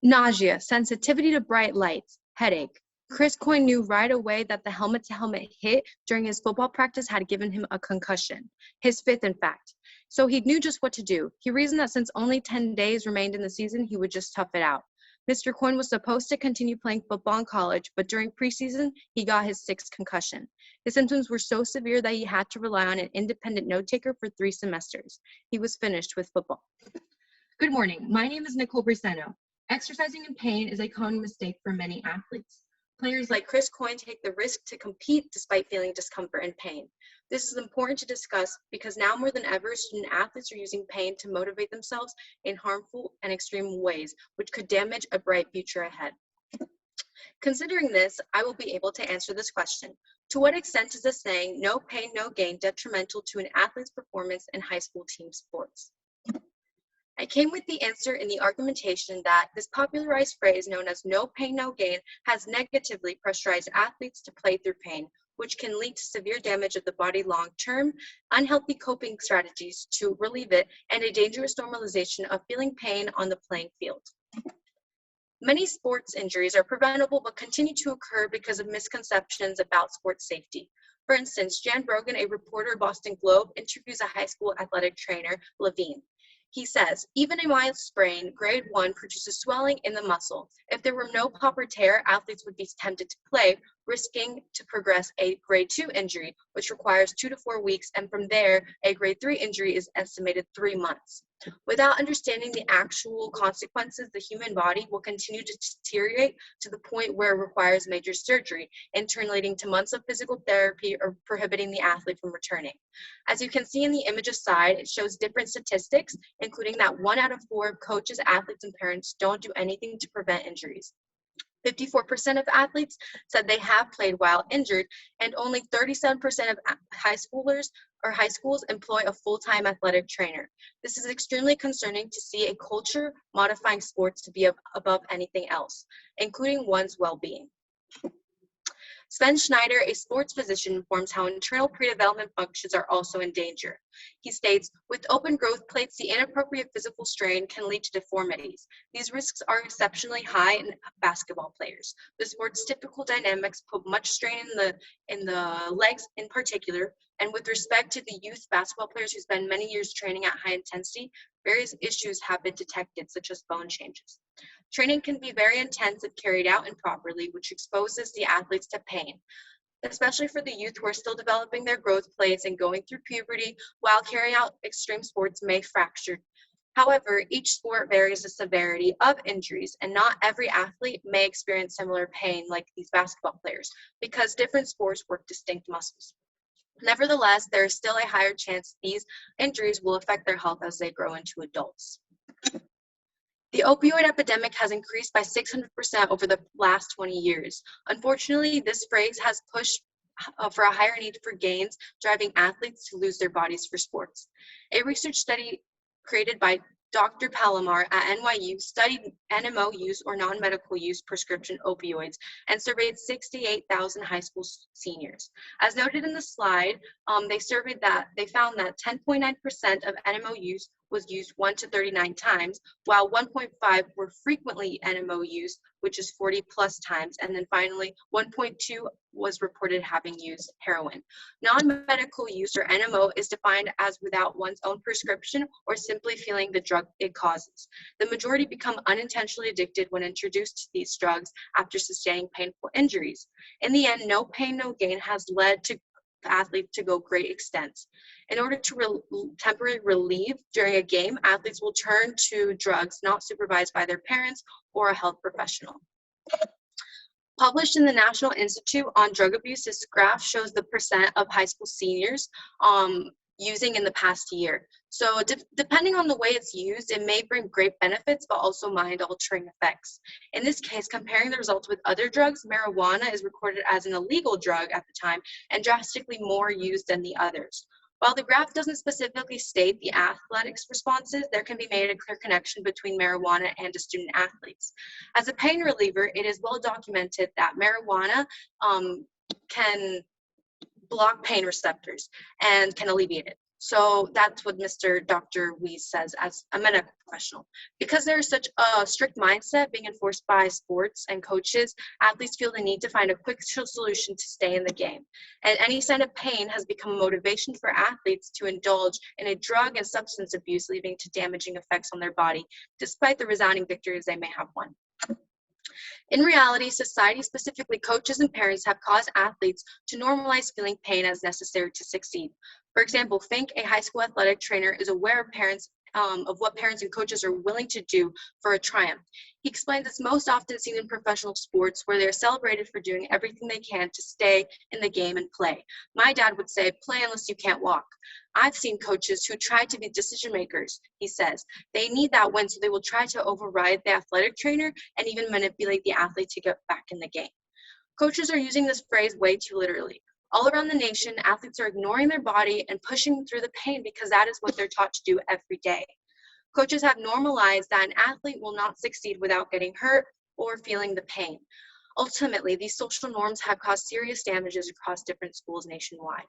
Nausea, sensitivity to bright lights, headache. Chris Coyne knew right away that the helmet-to-helmet hit during his football practice had given him a concussion, his fifth in fact. So he knew just what to do. He reasoned that since only 10 days remained in the season, he would just tough it out. Mr. Coyne was supposed to continue playing football in college, but during preseason, he got his sixth concussion. His symptoms were so severe that he had to rely on an independent note-taker for 3 semesters. He was finished with football. Good morning. My name is Nicole B. Exercising in pain is a common mistake for many athletes. Players like Chris Coyne take the risk to compete despite feeling discomfort and pain. This is important to discuss because now more than ever, student athletes are using pain to motivate themselves in harmful and extreme ways, which could damage a bright future ahead. Considering this, I will be able to answer this question. To what extent is the saying, no pain, no gain, detrimental to an athlete's performance in high school team sports? I came with the answer in the argumentation that this popularized phrase known as no pain, no gain has negatively pressurized athletes to play through pain, which can lead to severe damage of the body long-term, unhealthy coping strategies to relieve it, and a dangerous normalization of feeling pain on the playing field. Many sports injuries are preventable but continue to occur because of misconceptions about sports safety. For instance, Jan Brogan, a reporter at Boston Globe, interviews a high school athletic trainer, Levine. He says, even a mild sprain, grade 1, produces swelling in the muscle. If there were no pop or tear, athletes would be tempted to play, risking to progress a grade 2 injury, which requires 2 to 4 weeks, and from there, a grade 3 injury is estimated 3 months. Without understanding the actual consequences, the human body will continue to deteriorate to the point where it requires major surgery, in turn leading to months of physical therapy or prohibiting the athlete from returning. As you can see in the image aside, it shows different statistics, including that 1 out of 4 coaches, athletes, and parents don't do anything to prevent injuries. 54% of athletes said they have played while injured, and only 37% of high schools employ a full-time athletic trainer. This is extremely concerning to see a culture modifying sports to be above anything else, including one's well-being. Sven Schneider, a sports physician, informs how internal pre-development functions are also in danger. He states, with open growth plates, the inappropriate physical strain can lead to deformities. These risks are exceptionally high in basketball players. The sport's typical dynamics put much strain in the legs in particular, and with respect to the youth basketball players who spend many years training at high intensity, various issues have been detected, such as bone changes. Training can be very intense if carried out improperly, which exposes the athletes to pain, especially for the youth who are still developing their growth plates and going through puberty while carrying out extreme sports may fracture. However, each sport varies the severity of injuries, and not every athlete may experience similar pain like these basketball players, because different sports work distinct muscles. Nevertheless, there is still a higher chance these injuries will affect their health as they grow into adults. The opioid epidemic has increased by 600% over the last 20 years. Unfortunately, this phrase has pushed for a higher need for gains, driving athletes to lose their bodies for sports. A research study created by Dr. Palomar at NYU studied NMO use or non-medical use prescription opioids and surveyed 68,000 high school seniors. As noted in the slide, they found that 10.9% of NMO use was used 1 to 39 times, while 1.5 were frequently NMO used, which is 40 plus times, and then finally 1.2 was reported having used heroin. Non-medical use, or NMO, is defined as without one's own prescription or simply feeling the drug it causes. The majority become unintentionally addicted when introduced to these drugs after sustaining painful injuries. In the end, no pain, no gain has led to athletes to go great extents. In order to temporarily relieve during a game, athletes will turn to drugs not supervised by their parents or a health professional. Published in the National Institute on Drug Abuse, this graph shows the percent of high school seniors using in the past year. So depending on the way it's used, it may bring great benefits, but also mind-altering effects. In this case, comparing the results with other drugs, marijuana is recorded as an illegal drug at the time and drastically more used than the others. While the graph doesn't specifically state the athletics responses, there can be made a clear connection between marijuana and the student athletes. As a pain reliever, it is well documented that marijuana can block pain receptors and can alleviate it. So that's what Dr. Weiss says as a medical professional. Because there is such a strict mindset being enforced by sports and coaches, athletes feel the need to find a quick solution to stay in the game. And any sign of pain has become a motivation for athletes to indulge in a drug and substance abuse, leading to damaging effects on their body, despite the resounding victories they may have won. In reality, society, specifically coaches and parents, have caused athletes to normalize feeling pain as necessary to succeed. For example, Fink, a high school athletic trainer, is aware of what parents and coaches are willing to do for a triumph. He explains it's most often seen in professional sports where they're celebrated for doing everything they can to stay in the game and play. My dad would say, play unless you can't walk. I've seen coaches who try to be decision makers, he says. They need that win, so they will try to override the athletic trainer and even manipulate the athlete to get back in the game. Coaches are using this phrase way too literally. All around the nation, athletes are ignoring their body and pushing through the pain because that is what they're taught to do every day. Coaches have normalized that an athlete will not succeed without getting hurt or feeling the pain. Ultimately, these social norms have caused serious damages across different schools nationwide.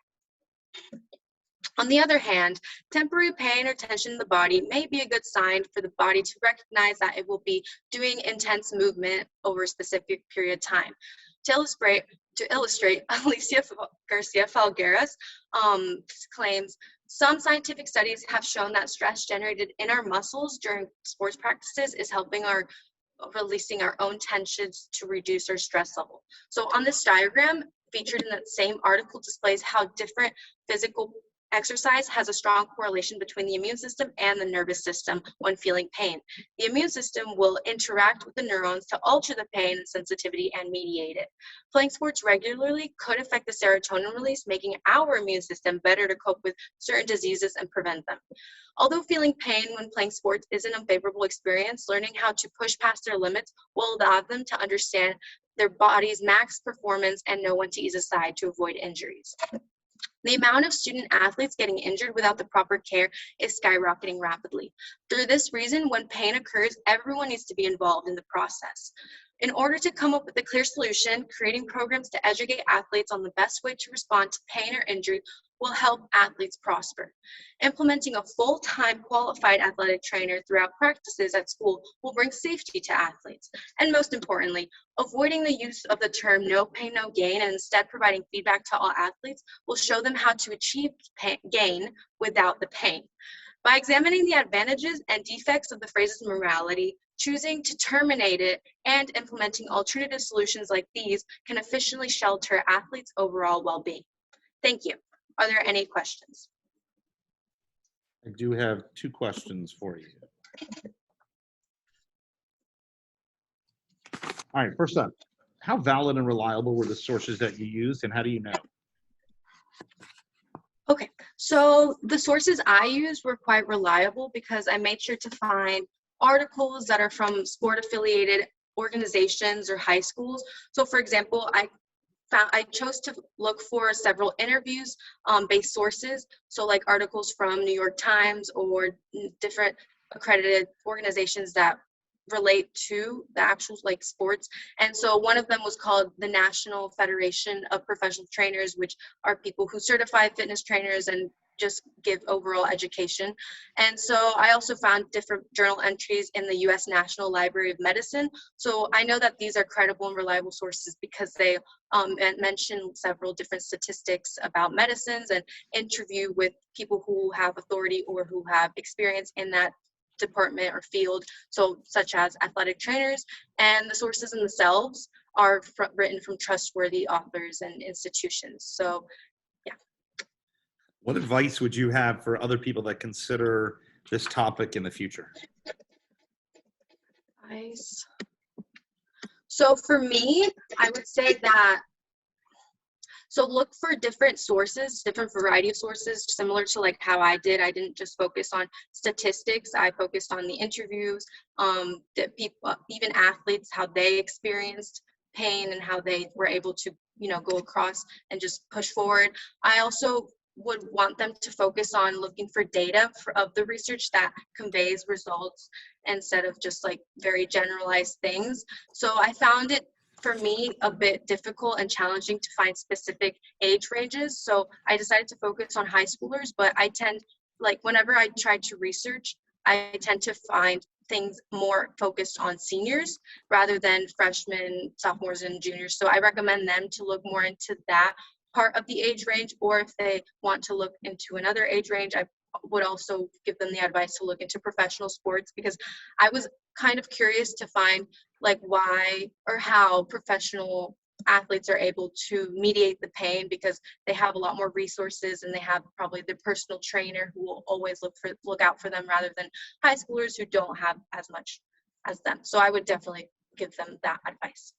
On the other hand, temporary pain or tension in the body may be a good sign for the body to recognize that it will be doing intense movement over a specific period of time. To illustrate, Alicia Garcia Falgueras claims, some scientific studies have shown that stress generated in our muscles during sports practices is helping our releasing our own tensions to reduce our stress level. So on this diagram, featured in that same article, displays how different physical exercise has a strong correlation between the immune system and the nervous system when feeling pain. The immune system will interact with the neurons to alter the pain and sensitivity and mediate it. Playing sports regularly could affect the serotonin release, making our immune system better to cope with certain diseases and prevent them. Although feeling pain when playing sports is an unfavorable experience, learning how to push past their limits will allow them to understand their body's max performance and know when to ease aside to avoid injuries. The amount of student athletes getting injured without the proper care is skyrocketing rapidly. For this reason, when pain occurs, everyone needs to be involved in the process. In order to come up with a clear solution, creating programs to educate athletes on the best way to respond to pain or injury will help athletes prosper. Implementing a full-time qualified athletic trainer throughout practices at school will bring safety to athletes. And most importantly, avoiding the use of the term no pain, no gain, and instead providing feedback to all athletes will show them how to achieve gain without the pain. By examining the advantages and defects of the phrase's morality, choosing to terminate it, and implementing alternative solutions like these can efficiently shelter athletes' overall well-being. Thank you. Are there any questions? I do have two questions for you. All right, first up, how valid and reliable were the sources that you used, and how do you know? Okay, so the sources I used were quite reliable because I made sure to find articles that are from sport-affiliated organizations or high schools. So for example, I chose to look for several interviews based sources, so like articles from New York Times or different accredited organizations that relate to the actual like sports. And so one of them was called the National Federation of Professional Trainers, which are people who certify fitness trainers and just give overall education. And so I also found different journal entries in the US National Library of Medicine. So I know that these are credible and reliable sources because they mention several different statistics about medicines and interview with people who have authority or who have experience in that department or field, so such as athletic trainers, and the sources in themselves are written from trustworthy authors and institutions. So What advice would you have for other people that consider this topic in the future? Nice. So for me, I would say that, so look for different sources, different variety of sources, similar to like how I did. I didn't just focus on statistics. I focused on the interviews, that people, even athletes, how they experienced pain and how they were able to, go across and just push forward. I also would want them to focus on looking for data of the research that conveys results instead of just like very generalized things. So I found it for me, a bit difficult and challenging to find specific age ranges. So I decided to focus on high schoolers, but I tend, like, whenever I try to research, I tend to find things more focused on seniors rather than freshmen, sophomores, and juniors. So I recommend them to look more into that part of the age range, or if they want to look into another age range, I would also give them the advice to look into professional sports, because I was kind of curious to find like why or how professional athletes are able to mediate the pain, because they have a lot more resources and they have probably their personal trainer who will always look out for them, rather than high schoolers who don't have as much as them. So I would definitely give them that advice.